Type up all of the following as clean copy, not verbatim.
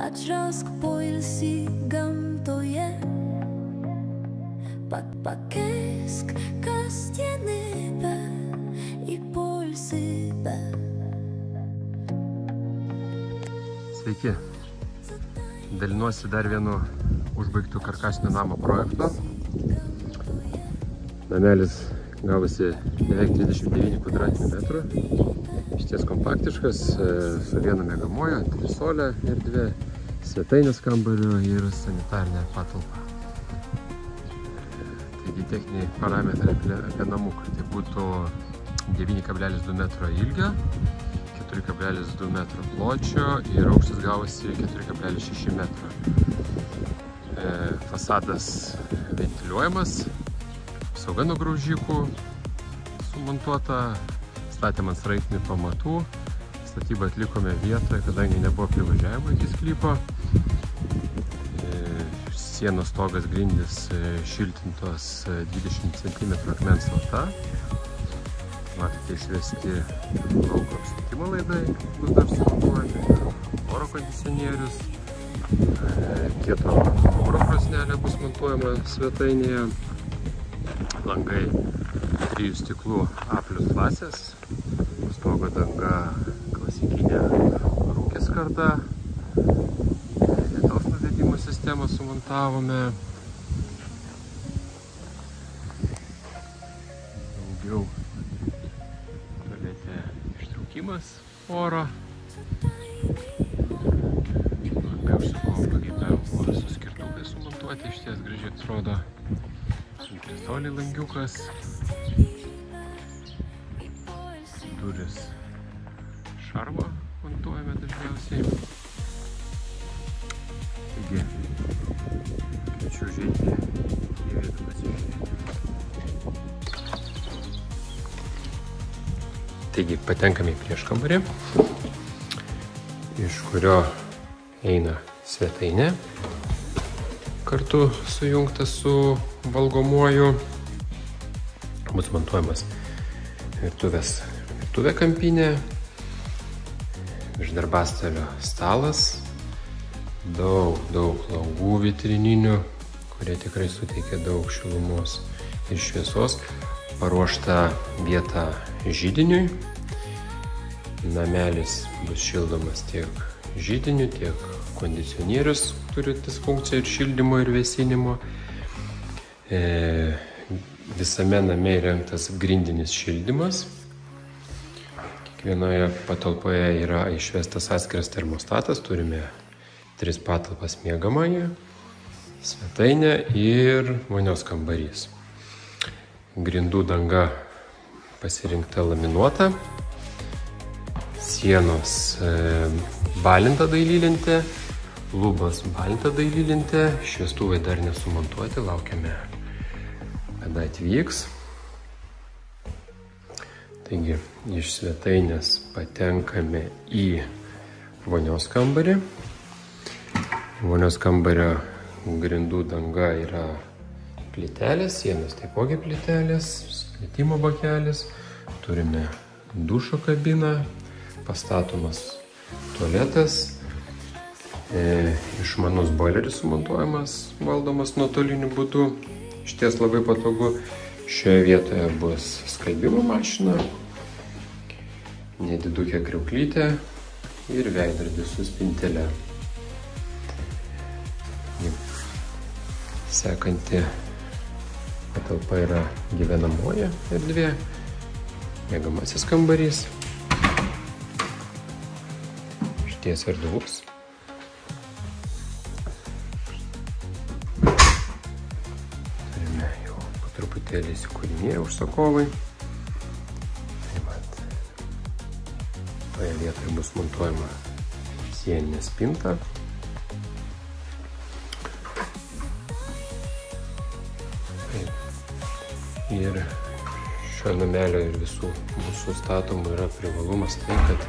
atrask poilsį gamtoje, pakeisk kasdienybę į poilsybę. Sveiki, dalinuosi dar vienu užbaigtų karkasinio namo projektu. Namelis gavosi beveik 39 kvadratinių metrų. Išties kompaktiškas, su vienu miegamuoju, trisolė erdvė, svetainės kambariu ir sanitarinė patalpa. Taigi techniniai parametrai apie namuką. Tai būtų 9,2 metro ilgio, 4,2 metro pločio ir aukštis gavosi 4,6 metro. Fasadas ventiliuojamas, apsauga nuo graužikų sumontuota, statėm ant sraigtinių pamatų, statybą atlikome vietoje, kadangi nebuvo privažiavimo iki sklypo. Sienos stogas grindys šiltintos 20 cm akmens vata. Matote, išvesti lauko apšvietimo laidai, bus dar sumontuojami, oro kondicionierius, kieto oro krosnelė bus montuojama svetainėje, langai 3 stiklų A+ klasės, stogo danga klasikinė rūkės skarda, lietaus nuvedimo sistemą sumontavome. Daugiau tualete ištraukimas oro. Langai užsakovo pageidavimo su skirtukais sumontuoti, išties gražiai atrodo. Sunkiasoliai langiukas, duris šarvo montuojame dažniausiai. Taigi, kviečiu užeiti į vietą pasižiūrėti. Taigi, patenkame į prieškambarį, iš kurio eina svetainė, kartu sujungta su valgomuoju. Bus montuojamas virtuvė kampinė, iš darbastalio stalas, daug langų vitrininių, kurie tikrai suteikia daug šilumos ir šviesos. Paruošta vieta židiniui. Namelis bus šildomas tiek židiniu, tiek kondicionierius turintis funkciją ir šildymo ir vėsinimo. Visame name įrengtas grindinis šildymas. Kiekvienoje patalpoje yra išvestas atskiras termostatas. Turime 3 patalpas: miegamąjį, svetainę ir vonios kambarys. Grindų danga pasirinkta laminuota. Sienos balinta dailylentė, lubos balinta dailylentė, šviestuvai dar nesumontuoti, laukiame, kada atvyks. Taigi, iš svetainės patenkame į vonios kambarį. Vonios kambario grindų danga yra plytelės, sienos taipogi plytelės, skritimo bakelis, turime dušo kabiną, pastatomas tualetas, išmanus boileris sumontuojamas, valdomas nuotoliniu būdu. Išties labai patogu. Šioje vietoje bus skalbimo mašina, nedidukė kriauklytė ir veidrodis su spintelė. Sekanti patalpa yra gyvenamoji erdvė, miegamasis kambarys. Išties erdvus. Turime jau po truputėlį įsikūrinėję užsakovai. Toje vietoje bus montuojama sieninė spinta. Ir šio namelio ir visų mūsų statomų yra privalumas tai, kad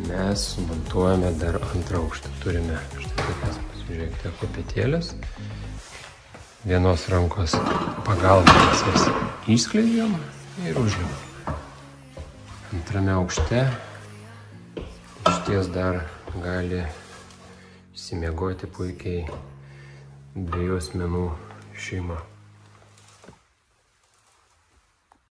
mes sumontuojame dar antrą aukštą. Turime štai tokias, pasižiūrėkite, kopėtėlės. Vienos rankos pagalba mes jas išskleidžiam ir užlipam. Antrame aukšte išties dar gali Išsimiegoti puikiai 2 asmenų šeima.